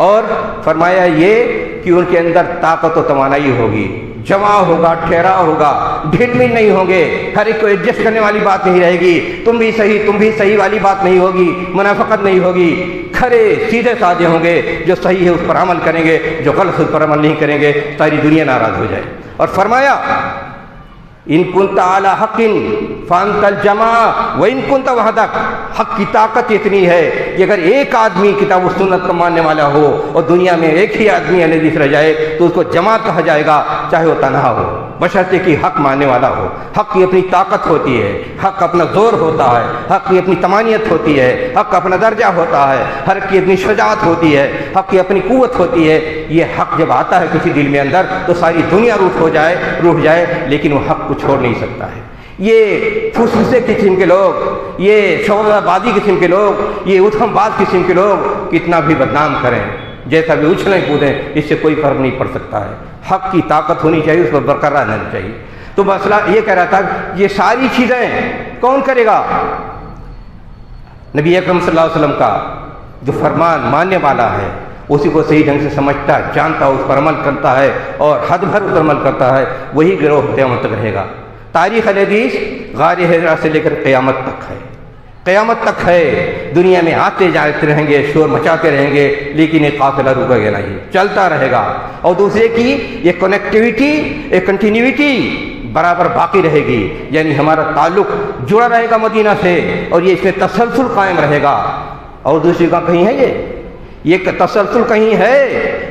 اور فرمایا یہ کہ ان کے اندر طاقت و توانائی ہوگی، جمع ہوگا، ٹھہراؤ ہوگا، ڈھیل مل نہیں ہوں گے، ہر ایک کو ایڈجسٹ کرنے والی بات نہیں رہے گی، تم بھی صحیح والی بات نہیں ہوگی، منافقت نہیں ہوگی. کھڑے سیدھے سادے ہوں گے، جو صحیح ہے اس پر عمل کریں گے، جو غلط اس پر عمل نہیں کریں گے. ساری دنیا ناراض ہو جائے. اور فرمایا ان کنت علی حق فانت الجماع وان کنت وحدک. حق کی طاقت اتنی ہے کہ اگر ایک آدمی کتاب و سنت کا ماننے والا ہو اور دنیا میں ایک ہی آدمی اہل حدیث رہ جائے تو اس کو جماعت کہا جائے گا، چاہے وہ تنہا ہو، بشرطے کہ حق ماننے والا ہو. حق کی اپنی طاقت ہوتی ہے، حق اپنا زور ہوتا ہے، حق کی اپنی تمانیت ہوتی ہے، حق اپنا درجہ ہوتا ہے، حق کی اپنی شجاعت ہوتی ہے، حق کی اپنی قوت ہوتی ہے. یہ حق جب آتا ہے کسی دل میں اندر تو ساری دنیا روح جائے، لیکن وہ حق کو چھوڑ نہیں سکتا ہے. یہ فسوسے قسم کے لوگ، یہ شعبہ بازی قسم کے لوگ، یہ ادھم باز قسم کے لوگ کتنا بھی بدنام کریں، جیسا بھی اچھلیں کودیں، اس سے کوئی فرق نہیں پڑ سکتا ہے. حق کی طاقت ہونی چاہیے، اس پر برقرار رہنا چاہیے. تو مسئلہ یہ کہہ رہا تھا یہ ساری چیزیں کون کرے گا؟ نبی اکرم صلی اللہ علیہ وسلم کا جو فرمان ماننے والا ہے، اسی کو صحیح ڈھنگ سے سمجھتا ہے، جانتا ہے، اس پر عمل کرتا ہے اور حد بھر اس پر عمل کرتا ہے، وہی گروہ قیامت تک رہے گا. تاریخ الحدیث غار حرا سے لے کر قیامت تک ہے، قیامت تک ہے. دنیا میں آتے جاتے رہیں گے، شور مچاتے رہیں گے، لیکن یہ قافلہ رکے گا نہیں، چلتا رہے گا. اور دوسرے کی یہ کنیکٹیوٹی، یہ کنٹینیوٹی برابر باقی رہے گی، یعنی ہمارا تعلق جڑا رہے گا مدینہ سے، اور یہ اس میں تسلسل قائم رہے گا. اور دوسری کا کہیں ہے یہ تسلسل کہیں ہے،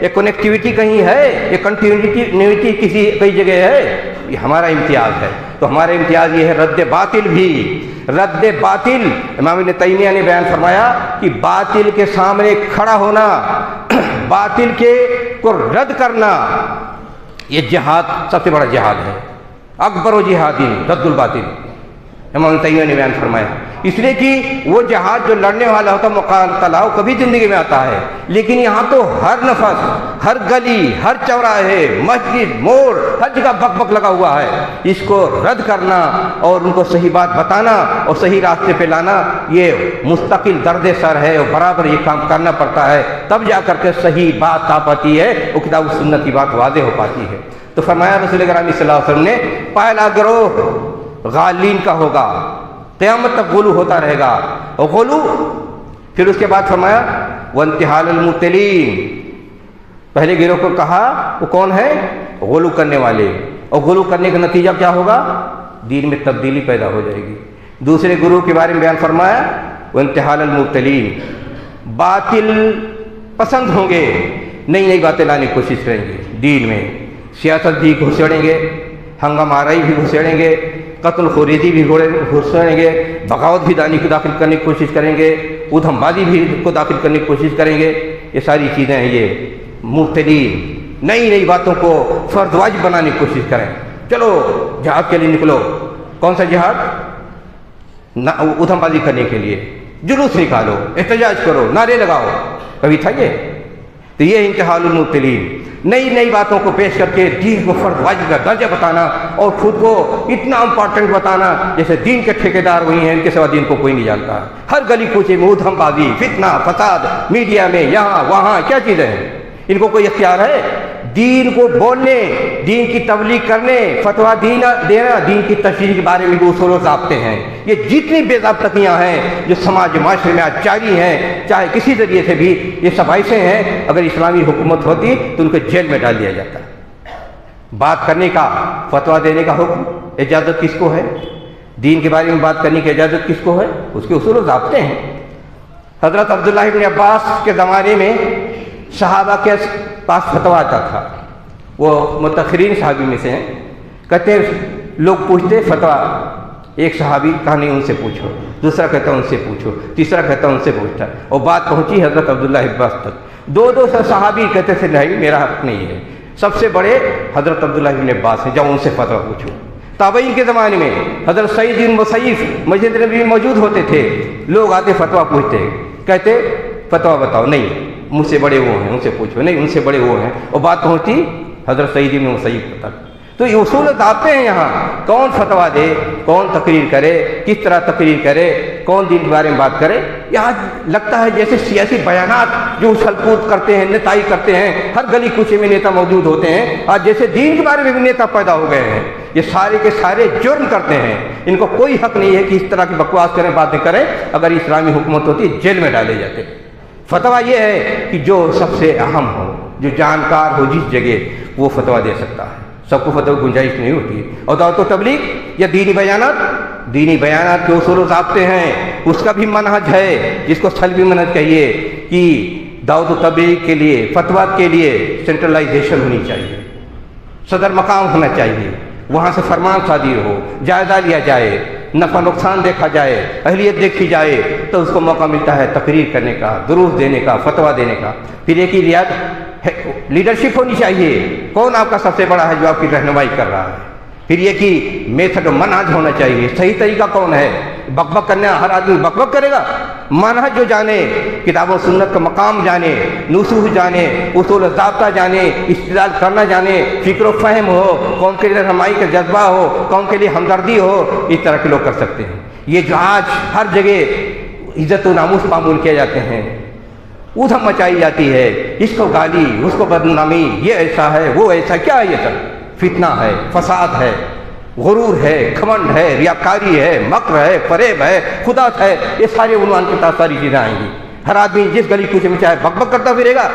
یہ کنیکٹیوٹی کہیں ہے، یہ کنٹینیوٹی کئی جگہ ہے. یہ ہمارا امتیاز ہے. تو ہمارا امتیاز یہ ہے رد باطل بھی. رد باطل، امام ابن تیمیہ نے بیان فرمایا کہ باطل کے سامنے کھڑا ہونا، باطل کو رد کرنا، یہ جہاد سب سے بڑا جہاد ہے. اکبر و جہادی رد الباطل، امام تیمیہ نے بیان فرمایا. اس لیے کہ وہ جہاد جو لڑنے والا ہوتا ہے مقاتلہ، وہ کبھی زندگی میں آتا ہے، لیکن یہاں تو ہر نفس، ہر گلی، ہر چوراہے، مسجد، موڑ، ہر جگہ بک بک لگا ہوا ہے. اس کو رد کرنا اور ان کو صحیح بات بتانا اور صحیح راستے پہ لانا، یہ مستقل درد سر ہے، اور برابر یہ کام کرنا پڑتا ہے. تب جا کر کے صحیح بات آ پاتی ہے، وہ کتاب و سنت کی بات واضح ہو پاتی ہے. تو فرمایا رسول گرامی صلی اللہ علیہ وسلم نے پہلا گروہ غالین کا ہوگا، قیامت تک غلو ہوتا رہے گا. اور غلو، پھر اس کے بعد فرمایا وانتحال المبتلین. پہلے گروہ کو کہا وہ کون ہے؟ غلو کرنے والے. اور غلو کرنے کا نتیجہ کیا ہوگا؟ دین میں تبدیلی پیدا ہو جائے گی. دوسرے گروہ کے بارے میں بیان فرمایا وانتحال المبتلین، باطل پسند ہوں گے، نئی نئی باتیں لانے کی کوشش کریں گے دین میں. سیاست بھی گھسیڑیں گے، ہنگامہ آرائی بھی گھسیڑیں گے، قتل خوریزی بھی گھسیڑیں گے، بغاوت بھی دانی کو داخل کرنے کی کوشش کریں گے، ادھم بازی بھی کو داخل کرنے کی کوشش کریں گے. یہ ساری چیزیں ہیں. یہ مبتدین نئی نئی باتوں کو فرض واجب بنانے کی کوشش کریں. چلو جہاد کے لیے نکلو. کون سا جہاد؟ ادھم بازی کرنے کے لیے جلوس نکالو، احتجاج کرو، نعرے لگاؤ. کبھی تھا یہ؟ تو یہ انتحال المبتلین، نئی نئی باتوں کو پیش کر کے دین کو فرض واجب کا درجہ بتانا اور خود کو اتنا امپورٹنٹ بتانا جیسے دین کے ٹھیکیدار ہوئی ہیں، ان کے سوا دین کو کوئی نہیں جانتا. ہر گلی کوچے میں ادھم بازی، فتنہ فساد، میڈیا میں، یہاں وہاں، کیا چیزیں ہیں؟ ان کو کوئی اختیار ہے؟ دین کو بولنے، دین کی تبلیغ کرنے، فتویٰ دینا دین کی تشریح کے بارے میں بھی اصول و ضابطے ہیں۔ یہ جتنی بے ضابطگیاں ہیں جو سماج معاشرے میں آج جاری ہیں، چاہے کسی ذریعے سے بھی، یہ سب ایسے ہیں اگر اسلامی حکومت ہوتی تو ان کو جیل میں ڈال دیا جاتا۔ بات کرنے کا، فتویٰ دینے کا حکم، اجازت کس کو ہے؟ دین کے بارے میں بات کرنے کی اجازت کس کو ہے؟ اس کے اصول و ضابطے ہیں۔ حضرت عبداللہ ابن عباس کے زمانے میں صحابہ کے پاس فتویٰ آتا تھا، وہ متأخرین صحابی میں سے ہیں، کہتے ہیں لوگ پوچھتے فتویٰ، ایک صحابی کہا نہیں ان سے پوچھو، دوسرا کہتا ان سے پوچھو، تیسرا کہتا ان سے پوچھتا، اور بات پہنچی حضرت عبداللہ ابن عباس تک۔ دو صحابی کہتے تھے نہیں میرا حق نہیں ہے، سب سے بڑے حضرت عبداللہ ابن عباس ہیں، جب ان سے فتویٰ پوچھو۔ تابعین کے زمانے میں حضرت سعید بن مسیب مسجد نبی میں موجود ہوتے تھے، لوگ آتے فتویٰ پوچھتے، کہتے فتویٰ بتاؤ، نہیں مجھ سے بڑے وہ ہیں ان سے پوچھو، نہیں ان سے بڑے وہ ہیں، اور بات پہنچی حضرت سعید بن مسیب تک۔ تو یہ اصول ضابطے ہیں یہاں، کون فتویٰ دے، کون تقریر کرے، کس طرح تقریر کرے، کون دین کے بارے میں بات کرے۔ یہاں لگتا ہے جیسے سیاسی بیانات جو اچھل کود کرتے ہیں، نتائی کرتے ہیں، ہر گلی کوچے میں نیتا موجود ہوتے ہیں، آج جیسے دین کے بارے میں بھی نیتا پیدا ہو گئے ہیں۔ یہ سارے کے سارے جرم کرتے ہیں، ان کو کوئی حق نہیں ہے کہ اس طرح کی بکواس کریں، باتیں کریں۔ اگر اسلامی حکومت ہوتی جیل میں ڈالے جاتے۔ فتویٰ یہ ہے کہ جو سب سے اہم ہو، جو جانکار ہو جس جگہ، وہ فتویٰ دے سکتا ہے، سب کو فتویٰ کی گنجائش نہیں ہوتی ہے۔ اور دعوت و تبلیغ یا دینی بیانات کے اصول و ضابطے ہیں، اس کا بھی منہج ہے، جس کو سلبی منہج کہیے، کہ دعوت و تبلیغ کے لیے، فتویٰ کے لیے سینٹرلائزیشن ہونی چاہیے، صدر مقام ہونا چاہیے، وہاں سے فرمان صادر ہو، جائزہ لیا جائے، نفع نقصان دیکھا جائے، اہلیت دیکھی جائے، تو اس کو موقع ملتا ہے تقریر کرنے کا، دروس دینے کا، فتویٰ دینے کا۔ پھر ایک ہی لیڈرشپ ہونی چاہیے، کون آپ کا سب سے بڑا ہے جو آپ کی رہنمائی کر رہا ہے۔ پھر یہ کہ میتھڈ و منہج ہونا چاہیے، صحیح طریقہ کون ہے۔ بک بک کرنے ہر آدمی بک بک کرے گا، منہج جو جانے، کتاب و سنت کا مقام جانے، نصوص جانے، اصول و ضابطہ جانے، استدلال کرنا جانے، فکر و فہم ہو، قوم کے لیے رہنمائی کا جذبہ ہو، قوم کے لیے ہمدردی ہو، اس طرح کے لوگ کر سکتے ہیں۔ یہ جو آج ہر جگہ عزت و ناموس معمول کیے جاتے ہیں، ادھم مچائی جاتی ہے، اس کو گالی، اس کو بدنامی، یہ ایسا ہے، وہ ایسا، کیا ہے یہ سب؟ فتنہ ہے، فساد ہے، غرور ہے، گھمنڈ ہے، ریاکاری ہے، مکر ہے، فریب ہے، خدا ہے، یہ سارے عنوان کے تحت ساری چیزیں آئیں گی۔ ہر آدمی جس گلی کوچے میں چاہے بک بک کرتا پھرے گا۔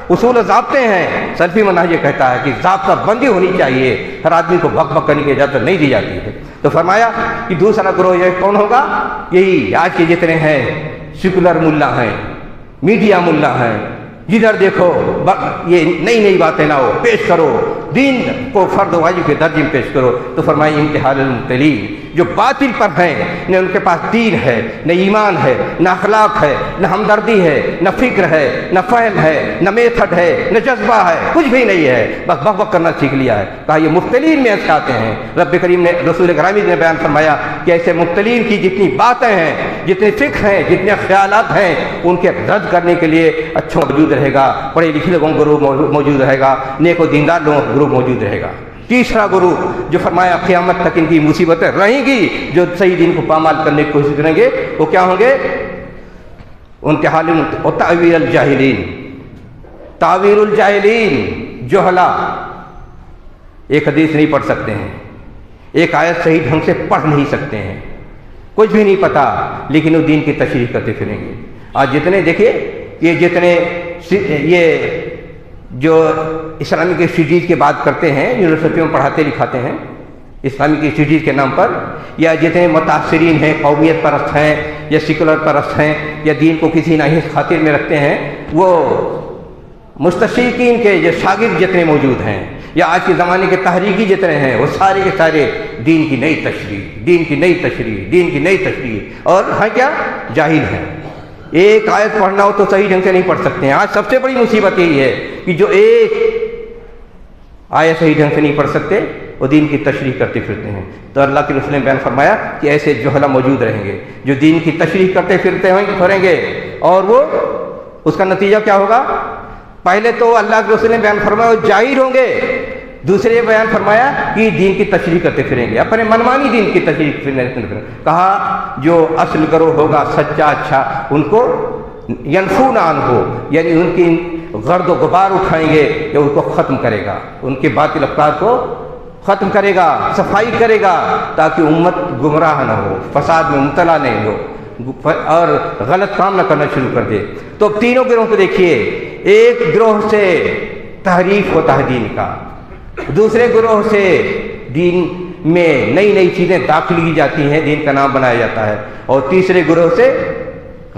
اصول و ضابطے ہیں، سلفی منہج یہ کہتا ہے کہ ضابطہ بندی ہونی چاہیے، ہر آدمی کو بک بک کرنے کی اجازت نہیں دی جاتی ہے۔ تو فرمایا کہ دوسرا گروہ یہ کون ہوگا؟ یہی آج کے جتنے ہیں سیکولر ملا ہیں، میڈیا ملا ہیں، جدھر دیکھو یہ نئی باتیں لاؤ، پیش کرو، دین کو فرض و واجب کے درجے میں پیش کرو۔ تو فرمایا امتحان المبتلین، جو باطل پر ہیں، نہ ان کے پاس دین ہے، نہ ایمان ہے، نہ اخلاق ہے، نہ ہمدردی ہے، نہ فکر ہے، نہ فہم ہے، نہ میتھڈ ہے، نہ جذبہ ہے، کچھ بھی نہیں ہے، بس بک بک کرنا سیکھ لیا ہے۔ کہا یہ مبتلین میں ایسے آتے ہیں۔ رب کریم نے، رسول گرامی نے بیان فرمایا کہ ایسے مبتلین کی جتنی باتیں ہیں، جتنے فکر ہیں، جتنے خیالات ہیں، ان کے رد کرنے کے لیے اچھا موجود رہے گا، پڑھے لکھے لوگوں کا گروہ موجود رہے گا، نیک و دیندار لوگوں کا گروہ موجود رہے گا۔ تیسرا گروہ جو فرمایا قیامت تک ان کی مصیبتیں رہیں گی، جو صحیح دین کو پامال کرنے کی کوشش کریں گے، وہ کیا ہوں گے؟ انتحال و تعویل الجاہلین، تعویل الجاہلین، جہلا ایک حدیث نہیں پڑھ سکتے ہیں، ایک آیت صحیح ڈھنگ سے پڑھ نہیں سکتے ہیں، کچھ بھی نہیں پتا، لیکن وہ دین کی تشریح کرتے پھریں گے۔ آج جتنے دیکھیے، یہ جو اسلامک اسٹڈیز کی بات کرتے ہیں، یونیورسٹیوں میں پڑھاتے لکھاتے ہیں اسلامک اسٹڈیز کے نام پر، یا جتنے متاثرین ہیں، قومیت پرست ہیں یا سیکولر پرست ہیں یا دین کو کسی نہ ہی خاطر میں رکھتے ہیں، وہ مستشرقین کے جو شاگرد جتنے موجود ہیں یا آج کے زمانے کے تحریکی جتنے ہیں، وہ سارے کے سارے دین کی نئی تشریح اور ہیں کیا؟ جاہل ہیں۔ ایک آیت پڑھنا ہو تو صحیح ڈھنگ سے نہیں پڑھ سکتے ہیں۔ آج سب سے بڑی مصیبت یہی ہے کہ جو ایک آیت صحیح ڈھنگ سے نہیں پڑھ سکتے، وہ دین کی تشریح کرتے پھرتے ہیں۔ تو اللہ کے رسول نے بیان فرمایا کہ ایسے جہلا موجود رہیں گے جو دین کی تشریح کرتے پھریں گے، اور وہ اس کا نتیجہ کیا ہوگا؟ پہلے تو اللہ کے رسول نے بیان فرمایا وہ جاہل ہوں گے، دوسرے بیان فرمایا کہ دین کی تشریح کرتے پھریں گے، اپنے منمانی دین کی تشریح کرتے پھریں گے۔ کہا جو اصل گروہ ہوگا سچا اچھا، ان کو ینفون عنہ، یعنی ان کی غرد و غبار اٹھائیں گے یا ان کو ختم کرے گا، ان کے باطل افکار کو ختم کرے گا، صفائی کرے گا، تاکہ امت گمراہ نہ ہو، فساد میں مبتلا نہیں ہو اور غلط کام نہ کرنا شروع کر دے۔ تو اب تینوں گروہ کو دیکھیے، ایک گروہ سے تحریف ہوتا ہے دین کا، دوسرے گروہ سے دین میں نئی نئی چیزیں داخل کی جاتی ہیں، دین کا نام بنایا جاتا ہے، اور تیسرے گروہ سے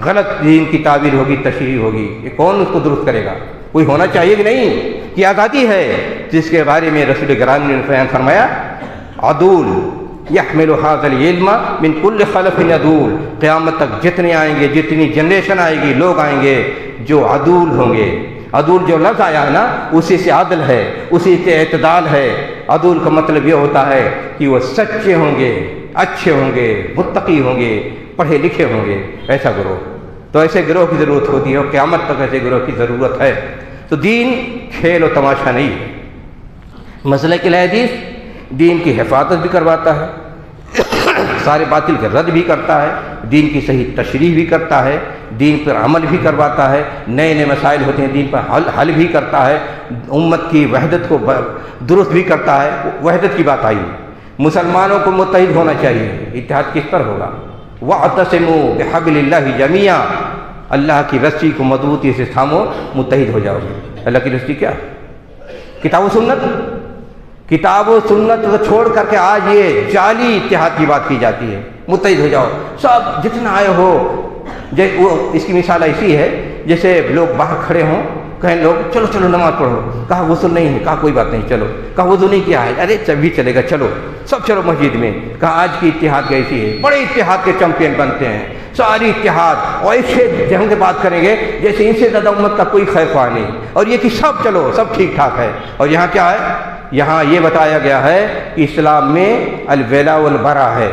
غلط دین کی تعبیر ہوگی، تشریح ہوگی۔ یہ کون اس کو درست کرے گا؟ کوئی ہونا چاہیے کہ نہیں؟ کہ آزادی ہے، جس کے بارے میں رسول گرامی نے بیان فرمایا، عدول یحمل ھذا العلم من کل خلف عدول، قیامت تک جتنے آئیں گے، جتنی جنریشن آئے گی، لوگ آئیں گے جو عدول ہوں گے۔ عدول جو لفظ آیا ہے نا، اسی سے عدل ہے، اسی سے اعتدال ہے۔ عدول کا مطلب یہ ہوتا ہے کہ وہ سچے ہوں گے، اچھے ہوں گے، متقی ہوں گے، پڑھے لکھے ہوں گے، ایسا گروہ۔ تو ایسے گروہ کی ضرورت ہوتی ہے، اور قیامت تک ایسے گروہ کی ضرورت ہے۔ تو دین کھیل و تماشا نہیں ہے۔ مسئلہ کی حدیث دین کی حفاظت بھی کرواتا ہے، سارے باطل کے رد بھی کرتا ہے، دین کی صحیح تشریح بھی کرتا ہے، دین پر عمل بھی کرواتا ہے، نئے نئے مسائل ہوتے ہیں دین پر حل بھی کرتا ہے، امت کی وحدت کو درست بھی کرتا ہے۔ وحدت کی بات آئی، مسلمانوں کو متحد ہونا چاہیے۔ اتحاد کس پر ہوگا؟ وَاعْتَصِمُوا بِحَبْلِ اللَّهِ جَمِيعًا، اللہ کی رسی کو مضبوطی سے تھامو، متحد ہو جاؤ گے۔ اللہ کی رسی کیا؟ کتاب و سنت۔ کتاب و سنت کو چھوڑ کر کے آج یہ جعلی اتحاد کی بات کی جاتی ہے، متحد ہو جاؤ سب جتنا آئے ہو۔ وہ اس کی مثال ایسی ہے جیسے لوگ باہر کھڑے ہوں، کہیں لوگ چلو چلو نماز پڑھو، کہا غسل نہیں ہے، کہا کوئی بات نہیں چلو، کہا وضو نہیں کیا ہے، ارے بھی چلے گا چلو، سب چلو مسجد میں۔ کہا آج کی اتحاد کیسی ہے، بڑے اتحاد کے چیمپئن بنتے ہیں، ساری اتحاد، اور ایسے جہاں سے بات کریں گے جیسے ان سے زیادہ امت کا کوئی خیر خواہ نہیں، اور یہ کہ سب چلو سب ٹھیک ٹھاک ہے۔ اور یہاں کیا ہے؟ یہاں یہ بتایا گیا ہے کہ اسلام میں الولا والبرا ہے،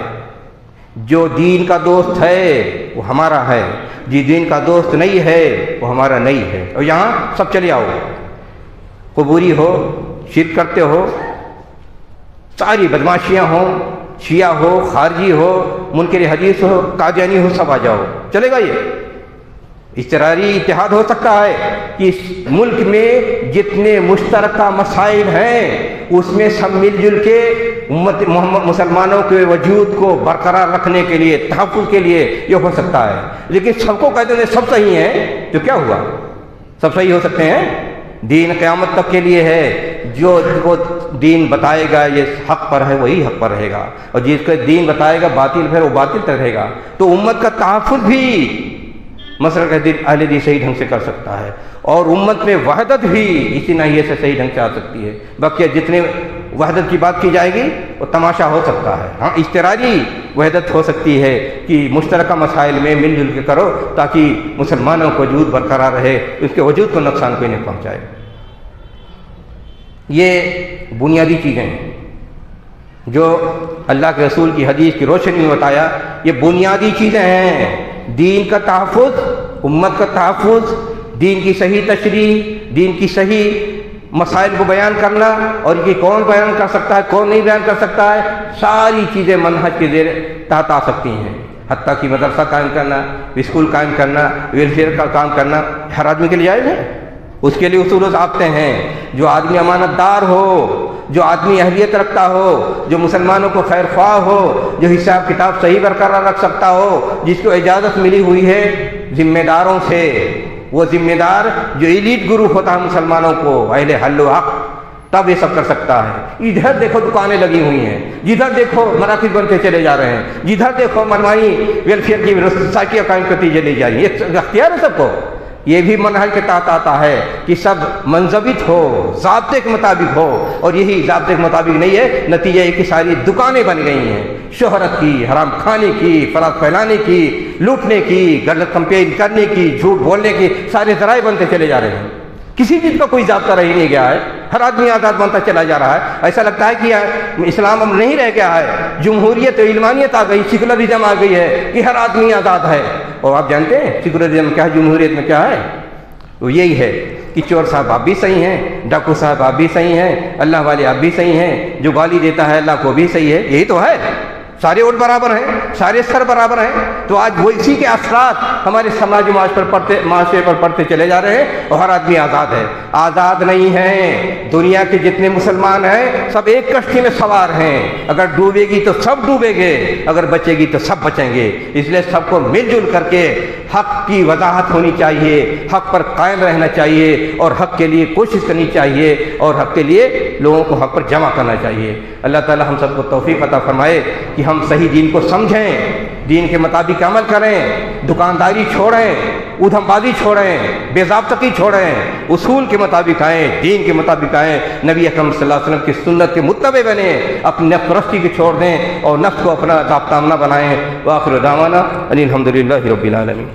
جو دین کا دوست ہے وہ ہمارا ہے، جو دین کا دوست نہیں ہے وہ ہمارا نہیں ہے۔ اور یہاں سب چلے آؤ، قبوری ہو، شرک کرتے ہو، ساری بدماشیاں ہوں، شیعہ ہو، خارجی ہو، منکر حدیث ہو، قادیانی ہو، سب آ جاؤ، چلے گا یہ؟ اضطراری اتحاد ہو سکتا ہے کہ اس ملک میں جتنے مشترکہ مسائل ہیں اس میں سب مل جل کے امت مسلمانوں کے وجود کو برقرار رکھنے کے لیے، تحفظ کے لیے یہ ہو سکتا ہے۔ لیکن سب کو کہتے ہیں سب صحیح ہیں، تو کیا ہوا؟ سب صحیح ہو سکتے ہیں؟ دین قیامت تک کے لیے ہے، جو کو دین بتائے گا یہ حق پر ہے وہی حق پر رہے گا، اور جس کو دین بتائے گا باطل پر وہ باطل پر رہے گا۔ تو امت کا تحفظ بھی مسلک اہل حدیث صحیح ڈھنگ سے کر سکتا ہے، اور امت میں وحدت بھی اسی ناحیے سے صحیح ڈھنگ سے آ سکتی ہے۔ باقی جتنے وحدت کی بات کی جائے گی وہ تماشا ہو سکتا ہے۔ ہاں اضطراری وحدت ہو سکتی ہے کہ مشترکہ مسائل میں مل جل کے کرو تاکہ مسلمانوں کا وجود برقرار رہے، اس کے وجود کو نقصان کوئی نہیں پہنچائے۔ یہ بنیادی چیزیں ہیں جو اللہ کے رسول کی حدیث کی روشنی میں بتایا، یہ بنیادی چیزیں ہیں۔ دین کا تحفظ، امت کا تحفظ، دین کی صحیح تشریح، دین کی صحیح مسائل کو بیان کرنا، اور یہ کون بیان کر سکتا ہے کون نہیں بیان کر سکتا ہے، ساری چیزیں منہج کے زیر تحت آ سکتی ہیں۔ حتیٰ کہ مدرسہ قائم کرنا، اسکول قائم کرنا، ویلفیئر کا کام کرنا ہر آدمی کے لیے جائز ہے۔ اس کے لیے اصول و ضابطے ہیں۔ جو آدمی امانت دار ہو، جو آدمی اہلیت رکھتا ہو، جو مسلمانوں کو خیر خواہ ہو، جو حساب کتاب صحیح برقرار رکھ سکتا ہو، جس کو اجازت ملی ہوئی ہے ذمہ داروں سے، وہ ذمہ دار جو ایلیٹ گروپ ہوتا ہے مسلمانوں کو، اہل حل و عقد، تب یہ سب کر سکتا ہے۔ ادھر دیکھو دکانیں لگی ہوئی ہیں، جدھر دیکھو مراکز بنتے چلے جا رہے ہیں، جدھر دیکھو منمانی ویلفیئر کی سوسائٹیاں قائم کرتی چلی جا رہی ہیں، یہ اختیار ہے سب کو۔ یہ بھی منہج کے تحت آتا ہے کہ سب منضبط ہو، ضابطے کے مطابق ہو، اور یہی ضابطے کے مطابق نہیں ہے، نتیجہ یہ کہ ساری دکانیں بن گئی ہیں، شہرت کی، حرام کھانے کی، فساد پھیلانے کی، لوٹنے کی، غلط کمپین کرنے کی، جھوٹ بولنے کی، سارے ذرائع بنتے چلے جا رہے ہیں۔ کسی چیز کا کوئی ضابطہ رہ نہیں گیا ہے، ہر آدمی آزاد بنتا چلا جا رہا ہے۔ ایسا لگتا ہے کہ اسلام اب نہیں رہ گیا ہے، جمہوریت و علمانیت آ گئی، سیکولرزم آ گئی ہے کہ ہر آدمی آزاد ہے۔ اور آپ جانتے ہیں سیکولرزم کیا ہے، جمہوریت میں کیا ہے؟ وہ یہی ہے کہ چور صاحب آپ بھی صحیح ہیں، ڈاکو صاحب آپ بھی صحیح ہیں، اللہ والے آپ بھی صحیح ہیں، جو گالی دیتا ہے اللہ کو بھی صحیح ہے، یہی تو ہے۔ سارے اونٹ برابر ہیں، سارے سر برابر ہیں. تو آج وہ اسی کے اثرات ہمارے سماجی معاشرے پر پڑتے چلے جا رہے ہیں اور ہر آدمی آزاد ہے. آزاد نہیں ہیں. دنیا کے جتنے مسلمان ہیں سب ایک کشتی میں سوار ہیں. اگر ڈوبے گی تو سب ڈوبیں گے، اگر بچے گی تو سب بچیں گے. اس لیے سب کو مل جل کر کے حق کی وضاحت ہونی چاہیے، حق پر قائم رہنا چاہیے اور حق کے لیے کوشش کرنی چاہیے اور حق کے لیے لوگوں کو حق پر جمع کرنا چاہیے. اللہ تعالی ہم سب کو توفیق عطا فرمائے کہ ہم صحیح دین کو سمجھیں، دین کے مطابق عمل کریں، دکانداری چھوڑیں، ادھم بازی چھوڑیں، بے ضابطگی چھوڑیں، اصول کے مطابق آئیں، دین کے مطابق آئیں، نبی اکرم صلی اللہ علیہ وسلم کی سنت کے متبع بنیں، اپنی نفس پرستی کو چھوڑ دیں اور نفس کو اپنا ضابطہ نہ بنائیں. وآخر دعوانا ان الحمد للہ رب العالمین.